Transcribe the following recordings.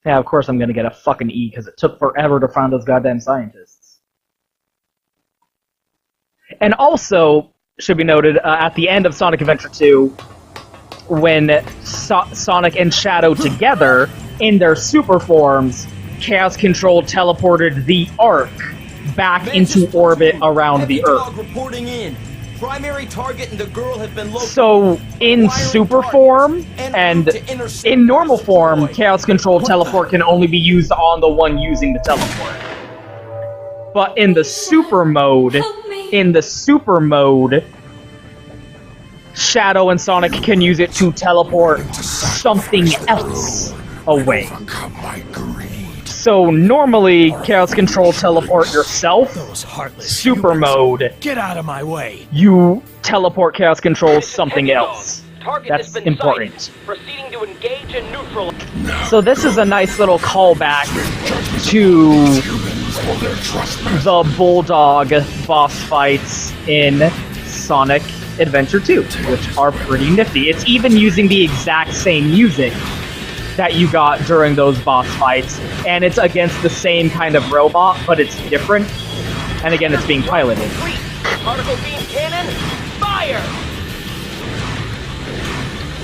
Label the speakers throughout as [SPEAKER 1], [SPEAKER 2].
[SPEAKER 1] Yeah, of course I'm gonna get a fucking E, because it took forever to find those goddamn scientists. And also, should be noted, at the end of Sonic Adventure 2, when Sonic and Shadow together, in their super forms, Chaos Control teleported the Ark back into orbit around the Earth.
[SPEAKER 2] Reporting in. Primary target and the girl have been located.
[SPEAKER 1] So, in super form and in normal form, Chaos Control teleport can only be used on the one using the teleport. But in the super mode, Shadow and Sonic can use it to teleport something else away. So normally, Chaos Control teleport yourself. Super mode,
[SPEAKER 3] Get out of my way.
[SPEAKER 1] you teleport Chaos Control something else. That's important.
[SPEAKER 4] Proceeding to engage and neutralize.
[SPEAKER 1] So this is a nice little callback to the Bulldog boss fights in Sonic Adventure 2, which are pretty nifty. It's even using the exact same music that you got during those boss fights, and it's against the same kind of robot, but it's different. And again, it's being piloted.
[SPEAKER 4] Particle beam cannon, fire!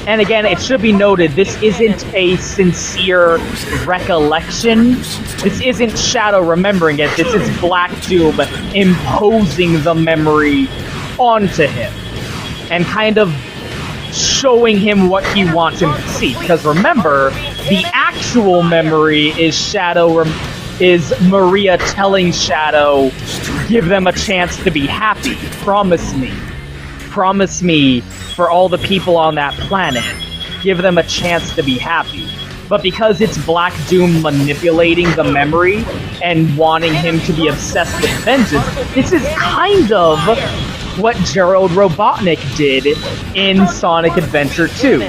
[SPEAKER 1] And again, it should be noted, this isn't a sincere recollection. This isn't Shadow remembering it. This is Black Doom imposing the memory onto him and kind of showing him what he wants him to see. Because remember, the actual memory is Maria telling Shadow, give them a chance to be happy. Promise me. Promise me for all the people on that planet. Give them a chance to be happy. But because it's Black Doom manipulating the memory and wanting him to be obsessed with vengeance, this is kind of what Gerald Robotnik did in Sonic Adventure 2,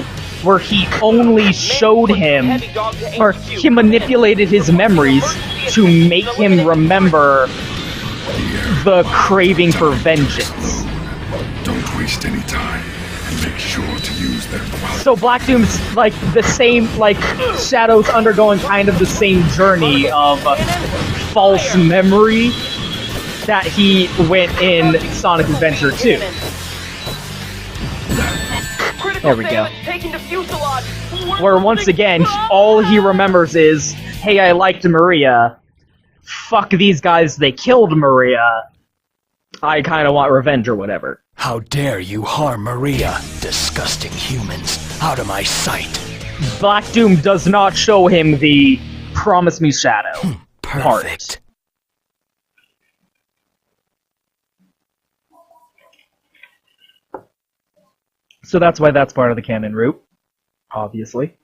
[SPEAKER 1] where he only showed him, or he manipulated his memories to make him remember the craving for vengeance.
[SPEAKER 5] Don't waste any time, and make sure to use their quality.
[SPEAKER 1] So Black Doom's like the same, like Shadow's undergoing kind of the same journey of false memory that he went in Sonic Adventure 2. There we go. Where once again, all he remembers is, hey, I liked Maria. Fuck these guys, they killed Maria. I kinda want revenge or whatever.
[SPEAKER 3] How dare you harm Maria, disgusting humans, out of my sight.
[SPEAKER 1] Black Doom does not show him the promise me Shadow
[SPEAKER 3] Perfect.
[SPEAKER 1] part. So that's why that's part of the canon route, obviously.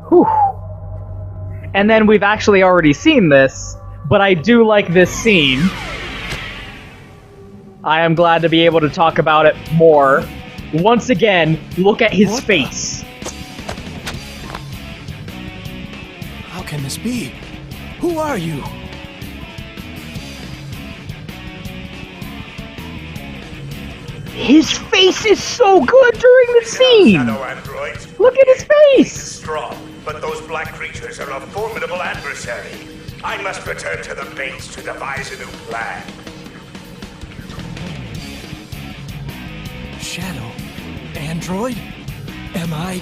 [SPEAKER 1] Whew. And then we've actually already seen this, but I do like this scene. I am glad to be able to talk about it more. Once again, look at his face.
[SPEAKER 3] How can this be? Who are you?
[SPEAKER 1] His face is so good during the scene!
[SPEAKER 6] Shadow androids.
[SPEAKER 1] Look at his face!
[SPEAKER 6] Strong, but those black creatures are a formidable adversary. I must return to the base to devise a new plan.
[SPEAKER 3] Shadow? Android? Am I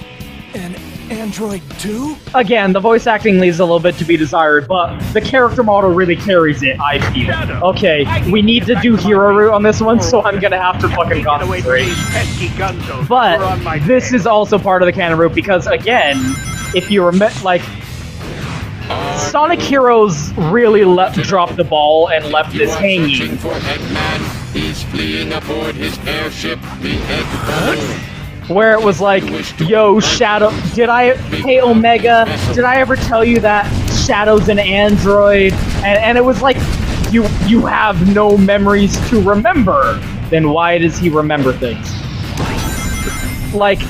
[SPEAKER 3] an android too?
[SPEAKER 1] Again, the voice acting leaves a little bit to be desired, but the character model really carries it, I feel. Okay, we need to do hero route on this one, so I'm gonna have to fucking concentrate. But this is also part of the canon route because, again, if you remember, like, Sonic Heroes really dropped the ball and left this hanging.
[SPEAKER 7] He's fleeing aboard his airship, the Hedgehog.
[SPEAKER 1] Where it was like, yo, Shadow, hey Omega, did I ever tell you that Shadow's an android? And it was like, you have no memories to remember. Then why does he remember things? Like,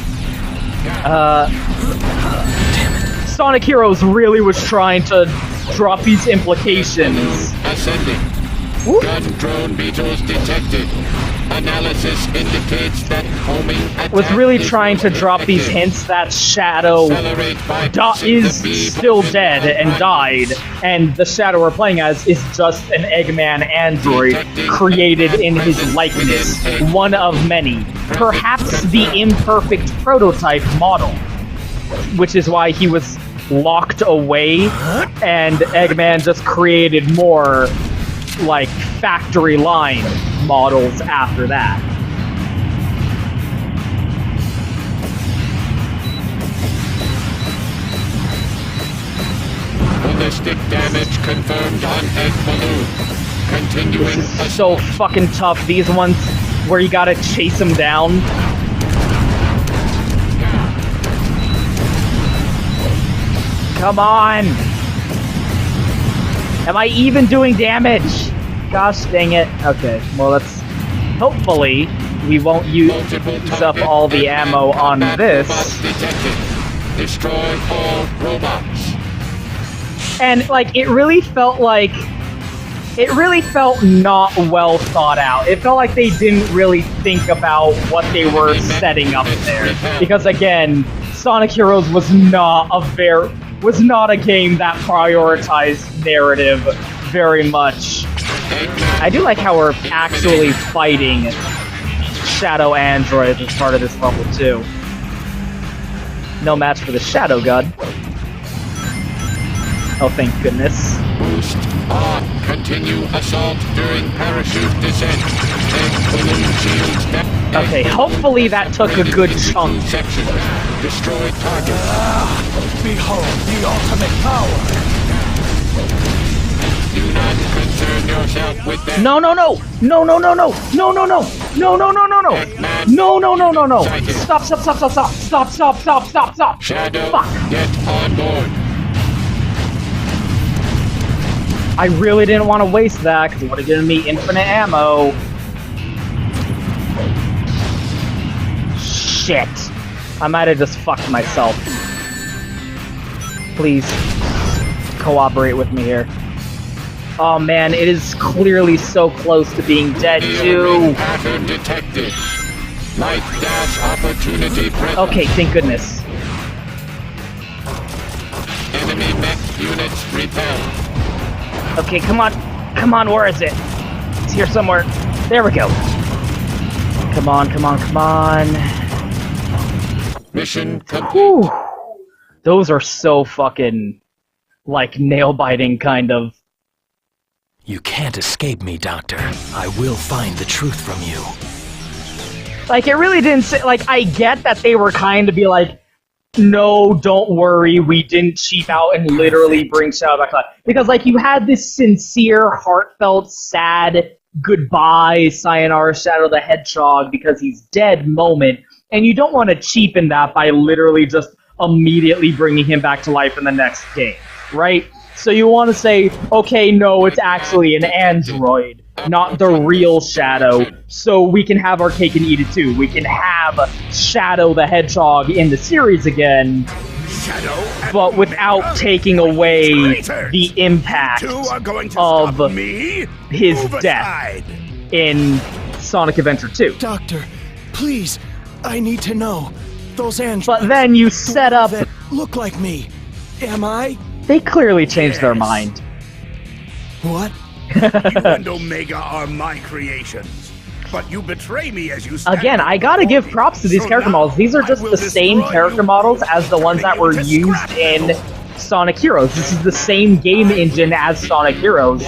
[SPEAKER 1] Sonic Heroes really was trying to drop these implications
[SPEAKER 7] Gun drone beetles detected. Analysis indicates that homing attack
[SPEAKER 1] Was really
[SPEAKER 7] is
[SPEAKER 1] trying to
[SPEAKER 7] most
[SPEAKER 1] drop these
[SPEAKER 7] effective.
[SPEAKER 1] hints that Shadow
[SPEAKER 7] Accelerate by
[SPEAKER 1] is
[SPEAKER 7] pressing the B
[SPEAKER 1] still
[SPEAKER 7] button
[SPEAKER 1] dead and
[SPEAKER 7] one.
[SPEAKER 1] died, and the Shadow we're playing as is just an Eggman android created in his likeness, one of many. Perhaps the imperfect prototype model, which is why he was locked away, and Eggman just created more, like, factory line models after that.
[SPEAKER 7] Ballistic damage confirmed on egg balloon. Continuing
[SPEAKER 1] This is so fucking tough. These ones where you gotta chase them down. Come on! Am I even doing damage? Gosh dang it. Okay, well let's... Hopefully, we won't use up all the ammo on this.
[SPEAKER 7] detected. Destroy all robots.
[SPEAKER 1] And, like, it really felt not well thought out. It felt like they didn't really think about what they were setting up there. Because, again, Sonic Heroes was not a game that prioritized narrative very much. I do like how we're actually fighting Shadow androids as part of this level, too. No match for the Shadow gun. Oh, thank goodness.
[SPEAKER 7] Boost on. Continue assault during parachute descent. Egg balloon shields down.
[SPEAKER 1] Okay, hopefully that took a good chunk.
[SPEAKER 7] Section. Destroy target.
[SPEAKER 3] Behold the ultimate power!
[SPEAKER 7] Do not concern yourself with that.
[SPEAKER 1] No, no, no! No, no, no, no! No, no, no! No, no, no, no, no! No, no, no, no, no! Stop, stop, stop, stop, stop! Stop, stop, stop, stop, stop!
[SPEAKER 7] Shadow,
[SPEAKER 1] Fuck!
[SPEAKER 7] get on board.
[SPEAKER 1] I really didn't want to waste that, because it would have given me infinite ammo. Shit. I might have just fucked myself. Please, cooperate with me here. Oh man, it is clearly so close to being dead too.
[SPEAKER 7] Pattern detected. Light dash opportunity present.
[SPEAKER 1] Okay, thank goodness.
[SPEAKER 7] Enemy mech units repelled.
[SPEAKER 1] Okay, come on. Come on, where is it? It's here somewhere. There we go. Come on, come on, come on.
[SPEAKER 7] Mission complete.
[SPEAKER 1] Whew. Those are so fucking, like, nail-biting kind of.
[SPEAKER 3] You can't escape me, Doctor. I will find the truth from you.
[SPEAKER 1] Like, it really didn't say, like, I get that they were kind of be like, no, don't worry, we didn't cheap out and literally bring Shadow back to life. Because, like, you had this sincere, heartfelt, sad, goodbye, sayonara Shadow the Hedgehog because he's dead moment, and you don't want to cheapen that by literally just immediately bringing him back to life in the next game, right? So you want to say, okay, no, it's actually an android, not the real Shadow, so we can have our cake and eat it too. We can have Shadow the Hedgehog in the series again, but without taking away the impact of his death in Sonic Adventure 2.
[SPEAKER 3] Doctor, please, I need to know. Those androids...
[SPEAKER 1] But then you set up...
[SPEAKER 3] that look like me. Am I?
[SPEAKER 1] They clearly changed their mind.
[SPEAKER 3] What?
[SPEAKER 6] You and Omega are my creations, but you betray me as you stand
[SPEAKER 1] Again, I gotta give props to these
[SPEAKER 6] So
[SPEAKER 1] character
[SPEAKER 6] now
[SPEAKER 1] models. These are
[SPEAKER 6] I
[SPEAKER 1] just
[SPEAKER 6] will
[SPEAKER 1] the same
[SPEAKER 6] destroy
[SPEAKER 1] character
[SPEAKER 6] you,
[SPEAKER 1] models as the ones that
[SPEAKER 6] turning
[SPEAKER 1] were
[SPEAKER 6] you into
[SPEAKER 1] used
[SPEAKER 6] scrap
[SPEAKER 1] in
[SPEAKER 6] metal.
[SPEAKER 1] Sonic Heroes. This is the same game engine as Sonic Heroes,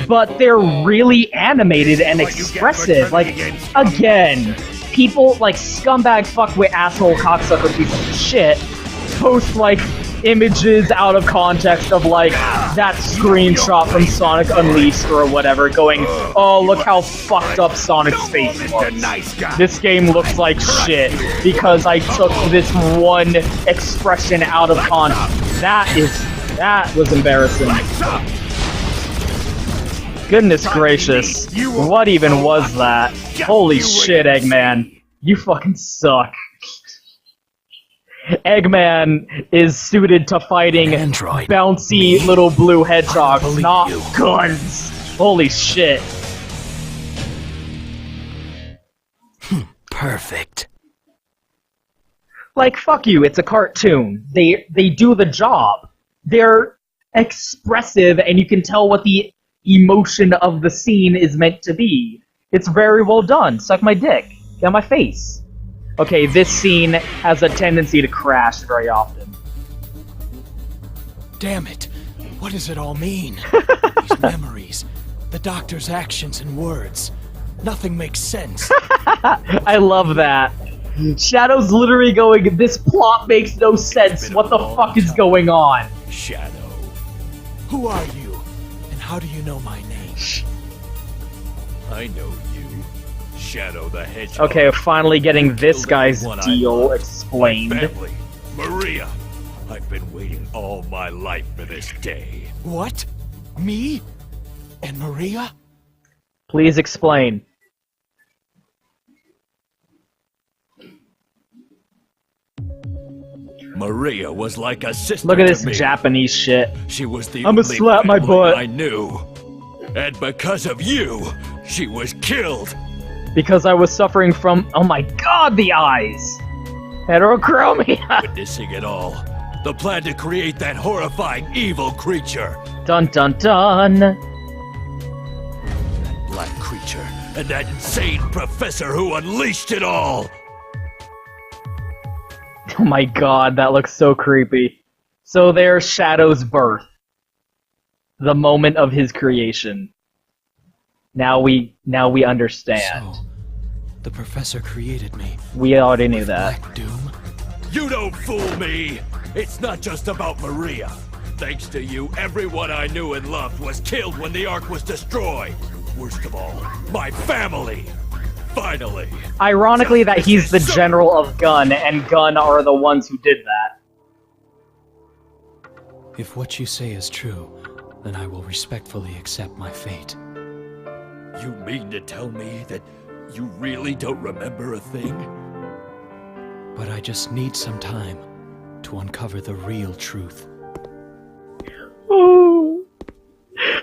[SPEAKER 1] but they're really animated and expressive. Like, again, people like scumbag fuckwit asshole cocksucker piece of shit post like images out of context of like that screenshot from Sonic Unleashed or whatever going, oh, look how fucked up Sonic's face looks. This game looks like shit because I took this one expression out of context. That was embarrassing. Goodness gracious. What even was that? Holy shit, Eggman. You fucking suck. Eggman is suited to fighting
[SPEAKER 3] Android.
[SPEAKER 1] bouncy little blue hedgehogs,
[SPEAKER 3] believe
[SPEAKER 1] not
[SPEAKER 3] you.
[SPEAKER 1] guns. Holy shit.
[SPEAKER 3] Perfect.
[SPEAKER 1] Like, fuck you, it's a cartoon. They do the job. They're expressive, and you can tell what the emotion of the scene is meant to be. It's very well done. Suck my dick. Get on my face. Okay, this scene has a tendency to crash very often.
[SPEAKER 3] Damn it. What does it all mean? These memories, the doctor's actions and words. Nothing makes sense.
[SPEAKER 1] I love that. Shadow's literally going, this plot makes no sense. What the fuck is going on?
[SPEAKER 3] Shadow. Who are you? And how do you know my name?
[SPEAKER 8] I know you. Shadow the Hedgehog.
[SPEAKER 1] Okay, finally getting this guy's
[SPEAKER 8] One I
[SPEAKER 1] deal
[SPEAKER 8] love.
[SPEAKER 1] explained.
[SPEAKER 8] My family. Maria. I've been waiting all my life for this day.
[SPEAKER 3] What? Me? And Maria?
[SPEAKER 1] Please explain.
[SPEAKER 8] Maria was like a sister
[SPEAKER 1] Look at this
[SPEAKER 8] to me.
[SPEAKER 1] Japanese shit.
[SPEAKER 8] She was the
[SPEAKER 1] I'ma
[SPEAKER 8] only
[SPEAKER 1] slap my
[SPEAKER 8] family
[SPEAKER 1] butt.
[SPEAKER 8] I knew. And because of you, she was killed.
[SPEAKER 1] Because I was suffering from, oh my god, the eyes! Heterochromia!
[SPEAKER 8] Witnessing it all. The plan to create that horrifying evil creature.
[SPEAKER 1] Dun dun dun!
[SPEAKER 8] Black creature. And that insane professor who unleashed it all.
[SPEAKER 1] Oh my god, that looks so creepy. So there's Shadow's birth. The moment of his creation. Now we understand.
[SPEAKER 3] So, the professor created me.
[SPEAKER 1] We already knew that.
[SPEAKER 3] Black Doom?
[SPEAKER 8] You don't fool me! It's not just about Maria. Thanks to you, everyone I knew and loved was killed when the Ark was destroyed. Worst of all, my family! Finally!
[SPEAKER 1] Ironically that he's the general of Gun, and Gun are the ones who did that.
[SPEAKER 3] If what you say is true, then I will respectfully accept my fate.
[SPEAKER 8] You mean to tell me that you really don't remember a thing?
[SPEAKER 3] But I just need some time to uncover the real truth.
[SPEAKER 1] Ooh.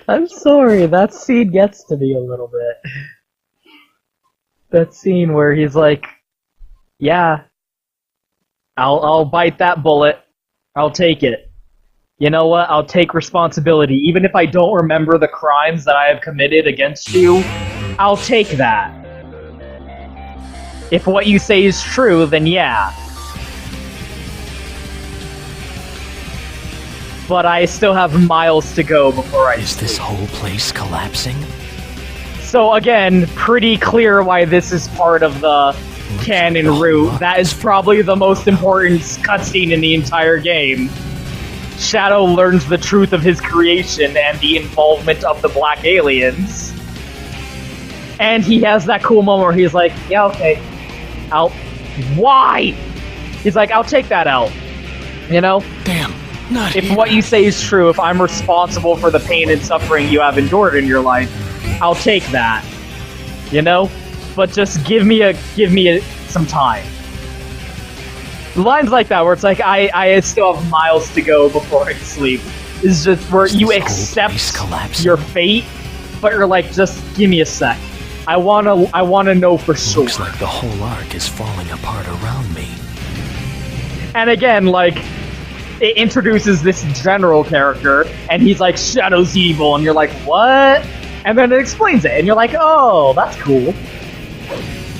[SPEAKER 1] I'm sorry, that scene gets to me a little bit. That scene where he's like, yeah, I'll bite that bullet. I'll take it. You know what? I'll take responsibility. Even if I don't remember the crimes that I have committed against you, I'll take that. If what you say is true, then yeah. But I still have miles to go before I
[SPEAKER 3] Is this whole place collapsing?
[SPEAKER 1] So again, pretty clear why this is part of the canon route. That is probably the most important cutscene in the entire game. Shadow learns the truth of his creation and the involvement of the black aliens. And he has that cool moment where he's like, yeah, okay, why? He's like, I'll take that out. You know?
[SPEAKER 3] Damn, not
[SPEAKER 1] If
[SPEAKER 3] here.
[SPEAKER 1] what you say is true, if I'm responsible for the pain and suffering you have endured in your life, I'll take that. You know? But just give me some time. Lines like that where it's like, I still have miles to go before I sleep. Is just where
[SPEAKER 3] Is
[SPEAKER 1] you
[SPEAKER 3] this whole
[SPEAKER 1] accept
[SPEAKER 3] place collapsing?
[SPEAKER 1] your fate, but you're like, just give me a sec. I wanna know for sure.
[SPEAKER 3] Looks like the whole arc is falling apart around me.
[SPEAKER 1] And again, like, it introduces this general character, and he's like, Shadow's evil, and you're like, what? And then it explains it, and you're like, oh, that's cool.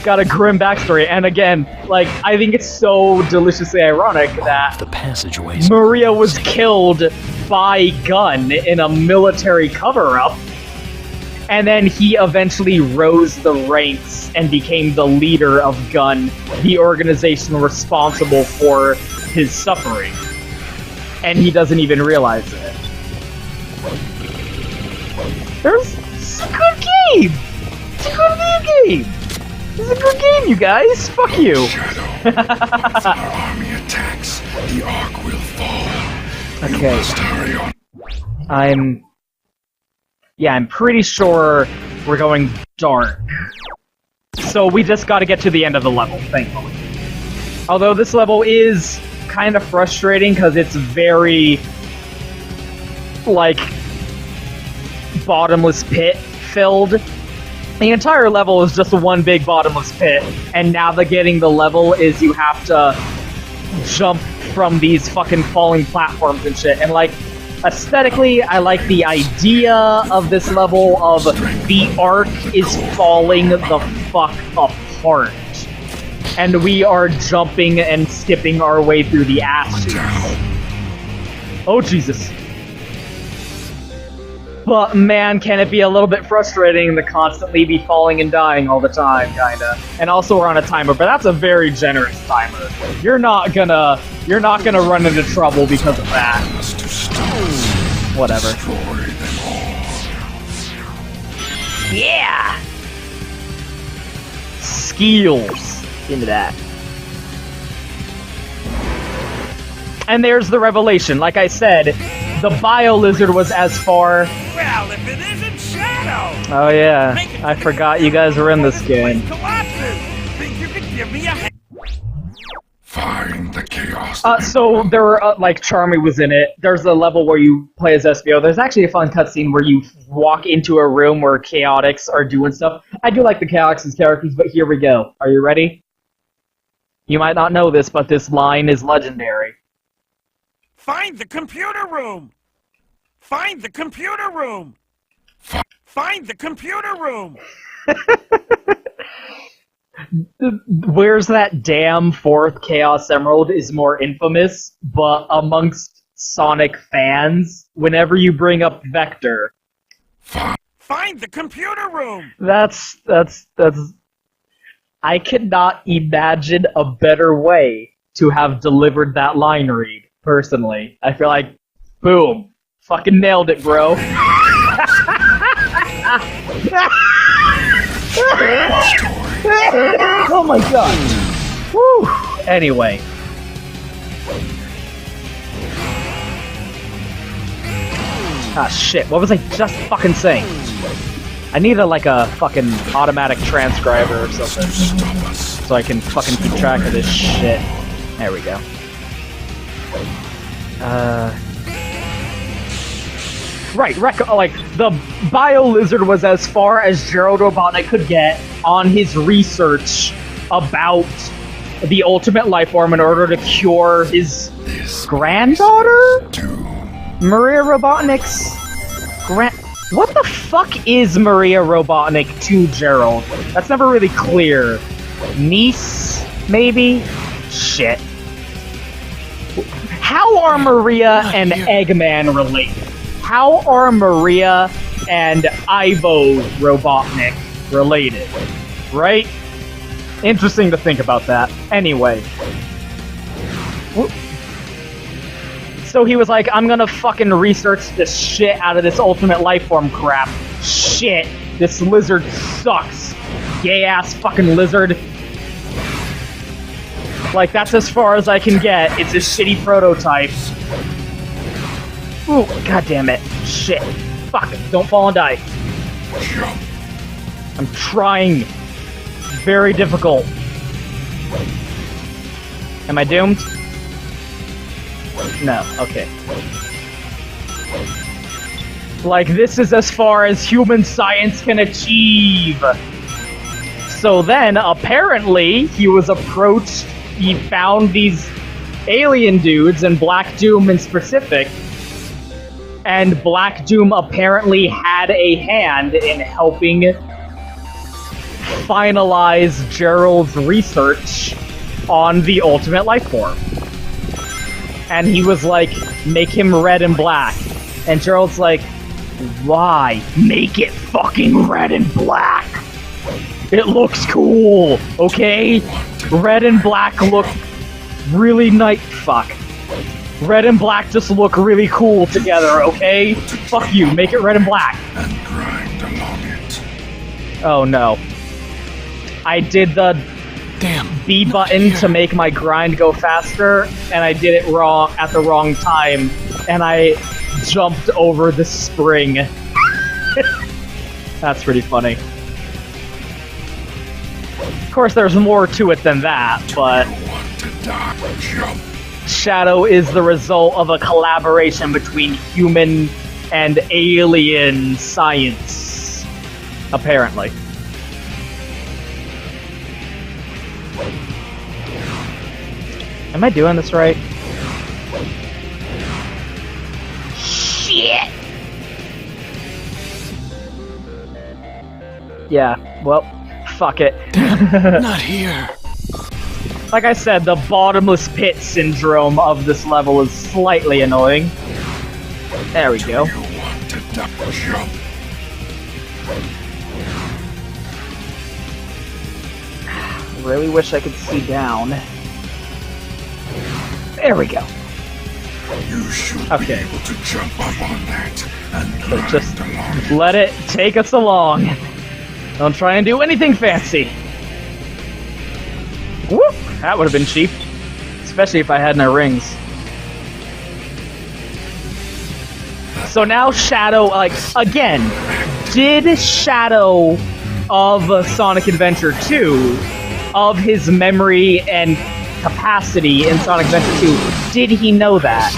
[SPEAKER 1] Got a grim backstory, and again, like, I think it's so deliciously ironic that
[SPEAKER 3] The passageways.
[SPEAKER 1] Maria was killed by Gun in a military cover-up, and then he eventually rose the ranks and became the leader of Gun, the organization responsible for his suffering. And he doesn't even realize it. It's a good game! It's a good video game! It's a good game, you guys! Fuck you!
[SPEAKER 5] Shadow, if our army attacks, the Ark will fall. You
[SPEAKER 1] Okay.
[SPEAKER 5] must hurry on.
[SPEAKER 1] I'm pretty sure we're going dark. So we just gotta get to the end of the level, thankfully. Although this level is kind of frustrating because it's very, like, bottomless pit filled. The entire level is just one big bottomless pit, and navigating the level is you have to jump from these fucking falling platforms and shit. And like, aesthetically, I like the idea of this level of the arc is falling the fuck apart. And we are jumping and skipping our way through the ass cheeks. Oh, Jesus. But man, can it be a little bit frustrating to constantly be falling and dying all the time, kinda. And also we're on a timer, but that's a very generous timer. You're not gonna run into trouble because of that. Whatever. Yeah! Skills. Into that. And there's the revelation. Like I said, the bio lizard was as far.
[SPEAKER 8] Well, if it isn't Shadow!
[SPEAKER 1] Oh yeah, I forgot you guys were in this game.
[SPEAKER 8] Think you could give me a hand?
[SPEAKER 5] Find the chaos.
[SPEAKER 1] So there were like Charmy was in it. There's a level where you play as SBO. There's actually a fun cutscene where you walk into a room where Chaotix are doing stuff. I do like the Chaotix characters, but here we go. Are you ready? You might not know this, but this line is legendary.
[SPEAKER 8] Find the computer room! Find the computer room! Find the computer room!
[SPEAKER 1] Where's that damn fourth Chaos Emerald is more infamous, but amongst Sonic fans, whenever you bring up Vector...
[SPEAKER 8] Find the computer room!
[SPEAKER 1] That's... I cannot imagine a better way to have delivered that line read, personally. I feel like, boom. Fucking nailed it, bro. Oh my god. Woo! Anyway. Ah shit, what was I just fucking saying? I need a fucking automatic transcriber or something. So I can fucking keep track of this shit. There we go. Right, like, the Bio Lizard was as far as Gerald Robotnik could get on his research about the ultimate life form in order to cure his granddaughter? Maria Robotnik's What the fuck is Maria Robotnik to Gerald? That's never really clear. Niece, maybe? Shit. How are Maria and Eggman related? How are Maria and Ivo Robotnik related? Right? Interesting to think about that. Anyway. So he was like, I'm gonna fucking research the shit out of this ultimate life form crap. Shit, this lizard sucks. Gay ass fucking lizard. Like, that's as far as I can get. It's a shitty prototype. Ooh, god damn it. Shit. Fuck, don't fall and die. I'm trying. Very difficult. Am I doomed? No, okay. Like, this is as far as human science can achieve. So then, apparently, he was approached, he found these alien dudes, and Black Doom in specific, and Black Doom apparently had a hand in helping finalize Gerald's research on the ultimate life form. And he was like, make him red and black. And Gerald's like, why? Make it fucking red and black! It looks cool, okay? Red and black look really nice. Fuck. Red and black just look really cool together, okay? Fuck you, make it red and black.
[SPEAKER 5] And grind along it.
[SPEAKER 1] Oh no. I did the B button to make my grind go faster, and I did it wrong at the wrong time, and I jumped over the spring. That's pretty funny. Of course, there's more to it than that, but Shadow is the result of a collaboration between human and alien science, apparently. Am I doing this right? Shit! Yeah, well, fuck it.
[SPEAKER 3] Not here.
[SPEAKER 1] Like I said, the bottomless pit syndrome of this level is slightly annoying. There we go.
[SPEAKER 5] You want to duck jump?
[SPEAKER 1] Really wish I could see down. There we go.
[SPEAKER 5] You should be
[SPEAKER 1] Okay.
[SPEAKER 5] able to jump up on that and
[SPEAKER 1] So
[SPEAKER 5] glide
[SPEAKER 1] just
[SPEAKER 5] along.
[SPEAKER 1] let it take us along. Don't try and do anything fancy. Whoop! That would have been cheap. Especially if I had no rings. So now Shadow, like, again, did Shadow of Sonic Adventure 2, of his memory and capacity in Sonic Adventure 2, did he know that?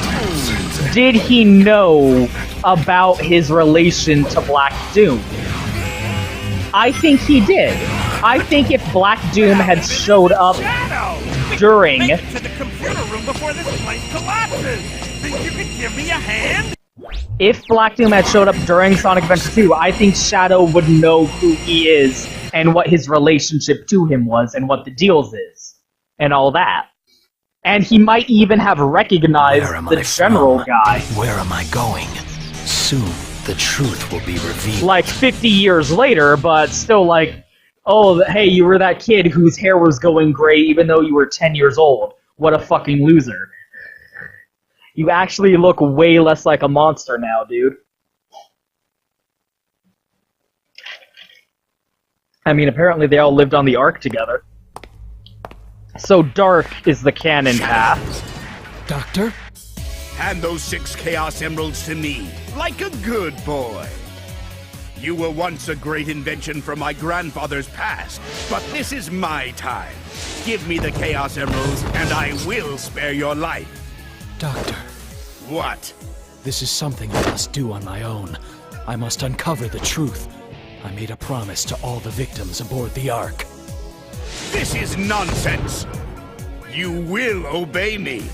[SPEAKER 1] Did he know about his relation to Black Doom? I think he did. I think if Black Doom had showed up during...
[SPEAKER 8] Make it to the computer room before this place collapses! Think you can give me a hand?
[SPEAKER 1] If Black Doom had showed up during Sonic Adventure 2, I think Shadow would know who he is and what his relationship to him was and what the deals is and all that. And he might even have recognized
[SPEAKER 3] Where am
[SPEAKER 1] the
[SPEAKER 3] I
[SPEAKER 1] general
[SPEAKER 3] from?
[SPEAKER 1] guy.
[SPEAKER 3] Where am I going? Soon, the truth will be revealed.
[SPEAKER 1] Like 50 years later, but still like, oh, hey, you were that kid whose hair was going gray even though you were 10 years old. What a fucking loser. You actually look way less like a monster now, dude. I mean, apparently they all lived on the Ark together. So dark is the canon path.
[SPEAKER 3] Doctor?
[SPEAKER 6] Hand those 6 Chaos Emeralds to me, like a good boy. You were once a great invention from my grandfather's past, but this is my time. Give me the Chaos Emeralds, and I will spare your life.
[SPEAKER 3] Doctor,
[SPEAKER 6] What?
[SPEAKER 3] this is something I must do on my own. I must uncover the truth. I made a promise to all the victims aboard the Ark.
[SPEAKER 6] This is nonsense. You will obey me,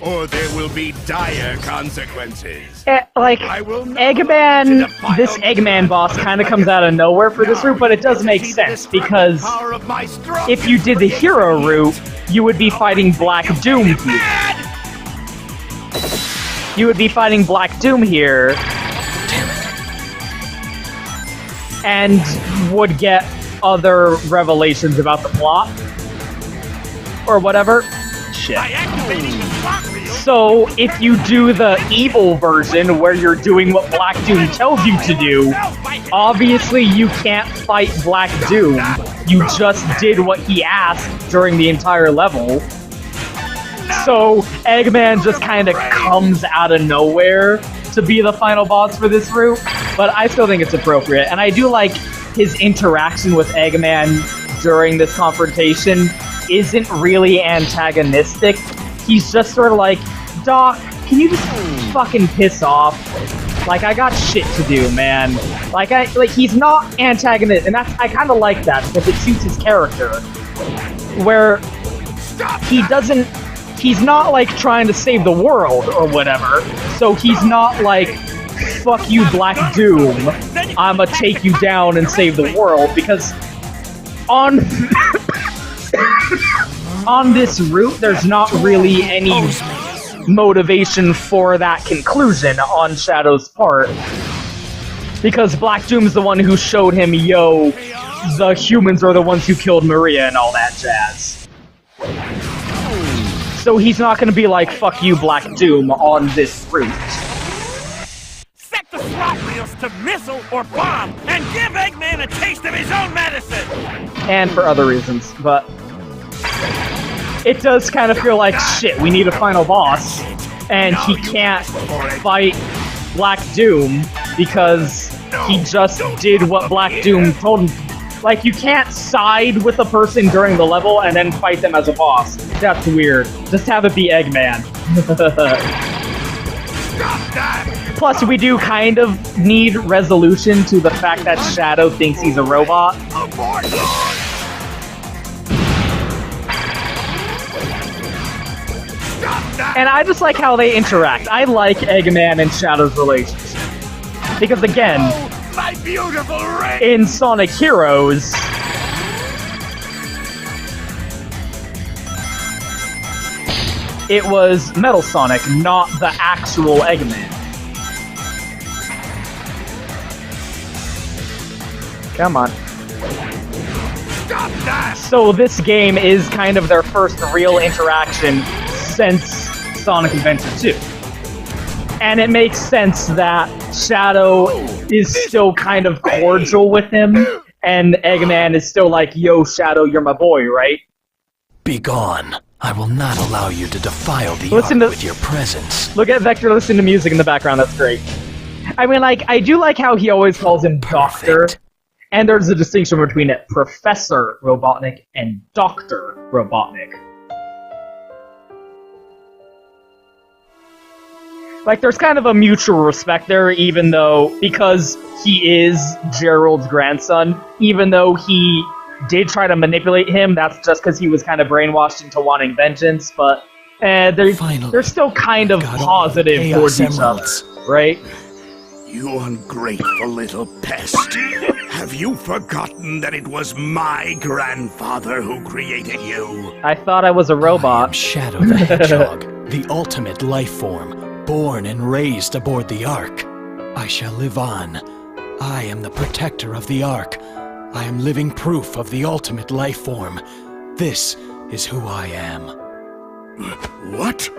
[SPEAKER 6] or there will be dire consequences.
[SPEAKER 1] Like,
[SPEAKER 6] I will not
[SPEAKER 1] Eggman,
[SPEAKER 6] defile
[SPEAKER 1] this
[SPEAKER 6] the
[SPEAKER 1] Eggman boss kind of comes out of nowhere for this route, but it does make sense, because if you did the hero route, you would be fighting Black Doom here. You would be fighting Black Doom here, and would get other revelations about the plot, or whatever. Shit.
[SPEAKER 8] By activating the slot reel,
[SPEAKER 1] So, if you do the evil version, where you're doing what Black Doom tells you to do, obviously you can't fight Black Doom. You just did what he asked during the entire level. So, Eggman just kind of comes out of nowhere to be the final boss for this route, but I still think it's appropriate. And I do like his interaction with Eggman during this confrontation isn't really antagonistic. He's just sort of like, Doc, can you just fucking piss off? Like, I got shit to do, man. Like, he's not antagonist, and I kind of like that because it suits his character. Where he's not like trying to save the world or whatever. So he's not like, fuck you, Black Doom, I'ma take you down and save the world, because on on this route, there's not really any motivation for that conclusion on Shadow's part. Because Black Doom's the one who showed him, yo, the humans are the ones who killed Maria and all that jazz. So he's not gonna be like, fuck you, Black Doom, on this route.
[SPEAKER 8] set the slot reels to missile or bomb, and give Eggman a taste of his own medicine!
[SPEAKER 1] And for other reasons, but it does kind of feel like, shit, we need a final boss, and he can't fight Black Doom because he just did what Black Doom told him. Like, you can't side with a person during the level and then fight them as a boss. That's weird. Just have it be Eggman.
[SPEAKER 6] Stop that!
[SPEAKER 1] Plus, we do kind of need resolution to the fact that Shadow thinks he's a robot.
[SPEAKER 6] Abort! Stop that!
[SPEAKER 1] And I just like how they interact. I like Eggman and Shadow's relationship. Because again,
[SPEAKER 6] My beautiful ring!
[SPEAKER 1] in Sonic Heroes, it was Metal Sonic, not the actual Eggman. Come on.
[SPEAKER 6] Stop that!
[SPEAKER 1] So this game is kind of their first real interaction since Sonic Adventure 2. And it makes sense that Shadow is still kind of cordial with him, and Eggman is still like, yo, Shadow, you're my boy, right?
[SPEAKER 3] Be gone. I will not allow you to defile the
[SPEAKER 1] Listen
[SPEAKER 3] Ark
[SPEAKER 1] to-
[SPEAKER 3] with your presence.
[SPEAKER 1] Look at Vector listening to music in the background, that's great. I mean, like, I do like how he always calls him Doctor,
[SPEAKER 3] Perfect.
[SPEAKER 1] and there's a distinction between Professor Robotnik and Dr. Robotnik. Like, there's kind of a mutual respect there, even though, because he is Gerald's grandson, even though he did try to manipulate him, that's just because he was kind of brainwashed into wanting vengeance, but
[SPEAKER 3] Finally,
[SPEAKER 1] they're still kind of
[SPEAKER 3] got all the
[SPEAKER 1] positive
[SPEAKER 3] Chaos
[SPEAKER 1] towards each other,
[SPEAKER 3] Emeralds.
[SPEAKER 1] right?
[SPEAKER 6] You ungrateful little pest. Have you forgotten that it was my grandfather who created you?
[SPEAKER 1] I thought I was a
[SPEAKER 3] I am
[SPEAKER 1] robot.
[SPEAKER 3] Shadow the Hedgehog, the ultimate life form, born and raised aboard the Ark. I shall live on. I am the protector of the Ark. I am living proof of the ultimate life form. This is who I am.
[SPEAKER 6] What?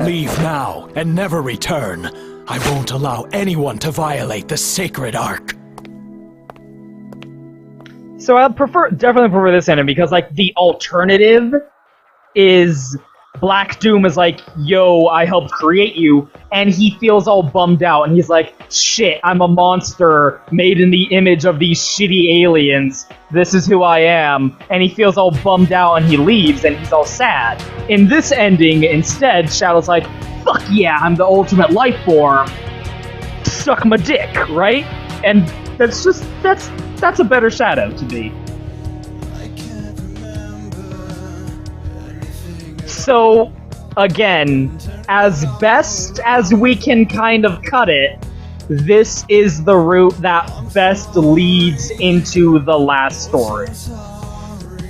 [SPEAKER 3] Leave now and never return. I won't allow anyone to violate the sacred Ark.
[SPEAKER 1] So I definitely prefer this ending because, like, the alternative is Black Doom is like, yo, I helped create you, and he feels all bummed out, and he's like, shit, I'm a monster made in the image of these shitty aliens. This is who I am. And he feels all bummed out, and he leaves, and he's all sad. In this ending, instead, Shadow's like, fuck yeah, I'm the ultimate life form. Suck my dick, right? And that's a better Shadow to me. So, again, as best as we can kind of cut it, this is the route that best leads into the last story.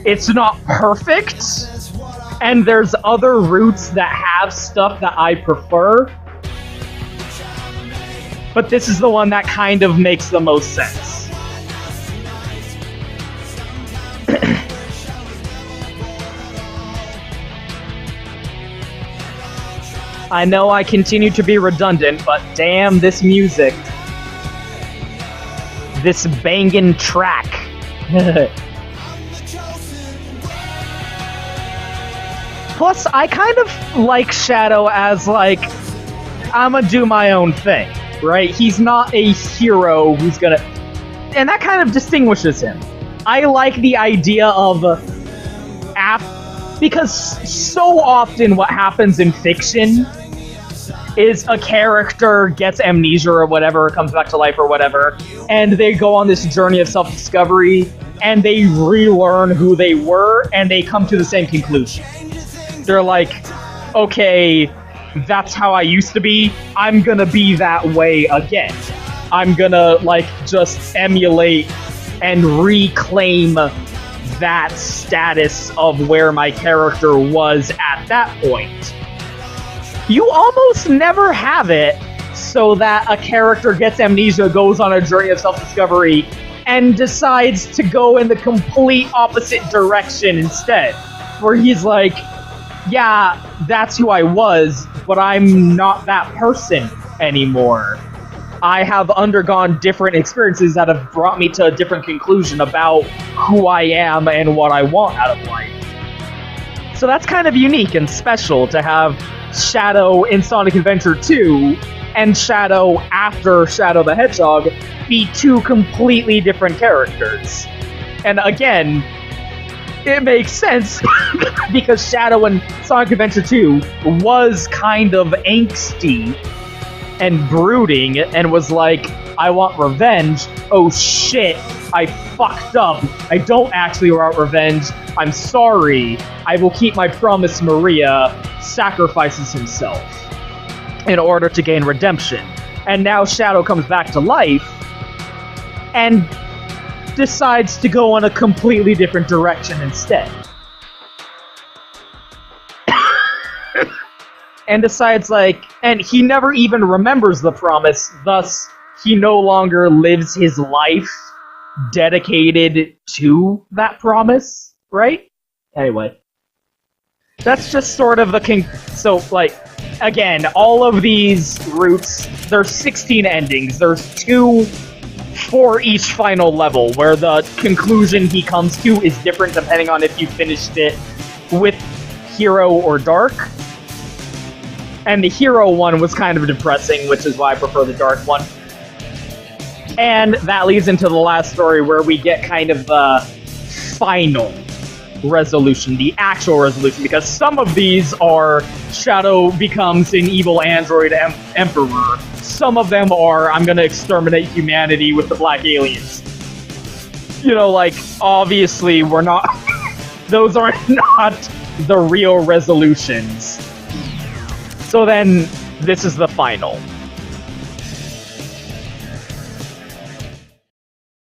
[SPEAKER 1] It's not perfect, and there's other routes that have stuff that I prefer, but this is the one that kind of makes the most sense. I know I continue to be redundant, but damn this music. This bangin' track. Plus, I kind of like Shadow as, like, I'ma do my own thing, right? He's not a hero who's gonna... And that kind of distinguishes him. I like the idea of... Because so often what happens in fiction is a character gets amnesia or whatever, comes back to life or whatever, and they go on this journey of self-discovery, and they relearn who they were, and they come to the same conclusion. They're like, okay, that's how I used to be, I'm gonna be that way again. I'm gonna, like, just emulate and reclaim that status of where my character was at that point. You almost never have it so that a character gets amnesia, goes on a journey of self-discovery, and decides to go in the complete opposite direction instead. Where he's like, yeah, that's who I was, but I'm not that person anymore. I have undergone different experiences that have brought me to a different conclusion about who I am and what I want out of life. So that's kind of unique and special to have Shadow in Sonic Adventure 2 and Shadow after Shadow the Hedgehog be two completely different characters. And again, it makes sense because Shadow in Sonic Adventure 2 was kind of angsty and brooding and was like, I want revenge. Oh shit, I fucked up. I don't actually want revenge. I'm sorry. I will keep my promise, Maria. Sacrifices himself in order to gain redemption. And now Shadow comes back to life and decides to go in a completely different direction instead. And decides, like, and he never even remembers the promise, thus he no longer lives his life dedicated to that promise, right? Anyway. That's just sort of the so, like, again, all of these routes, there's 16 endings, there's 2 for each final level, where the conclusion he comes to is different depending on if you finished it with Hero or Dark. And the Hero one was kind of depressing, which is why I prefer the Dark one. And that leads into the last story where we get kind of the final resolution, the actual resolution, because some of these are Shadow becomes an evil android emperor. Some of them are, I'm gonna exterminate humanity with the black aliens. You know, like, obviously we're not... those are not the real resolutions. So then, this is the final.